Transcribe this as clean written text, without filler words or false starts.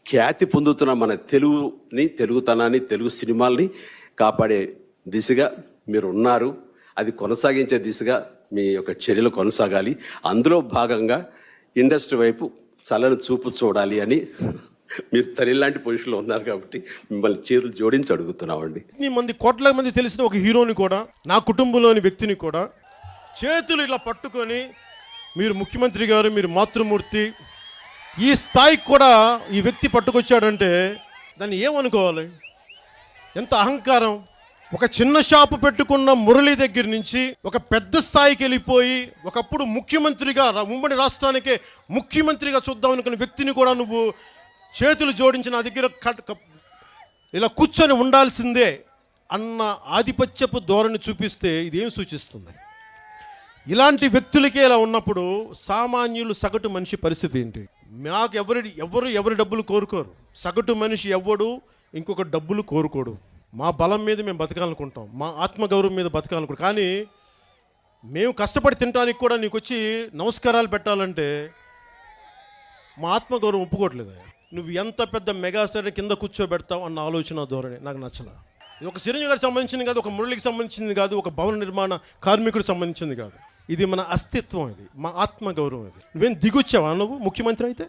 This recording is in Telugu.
ఖ్యాతి పొందుతున్న మన తెలుగుని, తెలుగుతనాన్ని, తెలుగు సినిమాల్ని కాపాడే దిశగా మీరు ఉన్నారు. అది కొనసాగించే దిశగా మీ యొక్క చర్యలు కొనసాగాలి. అందులో భాగంగా ఇండస్ట్రీ వైపు చల్లని చూపు చూడాలి అని మీరు తల్లి లాంటి పొజిషన్లో ఉన్నారు కాబట్టి మిమ్మల్ని చేతులు జోడించి అడుగుతున్నామండి. కోట్ల మంది తెలిసిన ఒక హీరోని కూడా, నా కుటుంబంలోని వ్యక్తిని కూడా చేతులు ఇలా పట్టుకొని, మీరు ముఖ్యమంత్రి గారు, మీరు మాతృమూర్తి, ఈ స్థాయికి కూడా ఈ వ్యక్తి పట్టుకొచ్చాడంటే దాన్ని ఏమనుకోవాలి? ఎంత అహంకారం! ఒక చిన్న షాపు పెట్టుకున్న మురళి దగ్గర నుంచి ఒక పెద్ద స్థాయికి వెళ్ళిపోయి, ఒకప్పుడు ముఖ్యమంత్రిగా, ఉమ్మడి రాష్ట్రానికే ముఖ్యమంత్రిగా చూద్దాం అనుకున్న వ్యక్తిని కూడా నువ్వు చేతులు జోడించి నా దగ్గర ఇలా కూర్చొని ఉండాల్సిందే అన్న ఆధిపత్యపు ధోరణి చూపిస్తే ఇదేం సూచిస్తుంది? ఇలాంటి వ్యక్తులకే ఇలా ఉన్నప్పుడు సామాన్యులు, సగటు మనిషి పరిస్థితి ఏంటి? మాకు ఎవరి డబ్బులు కోరుకోరు. సగటు మనిషి ఎవడు ఇంకొక డబ్బులు కోరుకోడు. మా బలం మీద మేము బతకాలనుకుంటాం, మా ఆత్మగౌరవం మీద బతకాలనుకుంటాం. కానీ మేము కష్టపడి తినడానికి కూడా నీకు వచ్చి నమస్కారాలు పెట్టాలంటే మా ఆత్మగౌరవం ఒప్పుకోవట్లేదు. నువ్వు ఎంత పెద్ద మెగాస్టార్ కింద కూర్చోబెడతావు అన్న ఆలోచన ధోరణి నాకు నచ్చలా. ఇది ఒక చిరంజీవి గారికి సంబంధించింది కాదు, ఒక మురళికి సంబంధించింది కాదు, ఒక భవన నిర్మాణ కార్మికుడికి సంబంధించింది కాదు. ఇది మన అస్తిత్వం, ఇది మా ఆత్మగౌరవం. ఇది నువ్వేం దిగొచ్చావా నువ్వు ముఖ్యమంత్రి అయితే?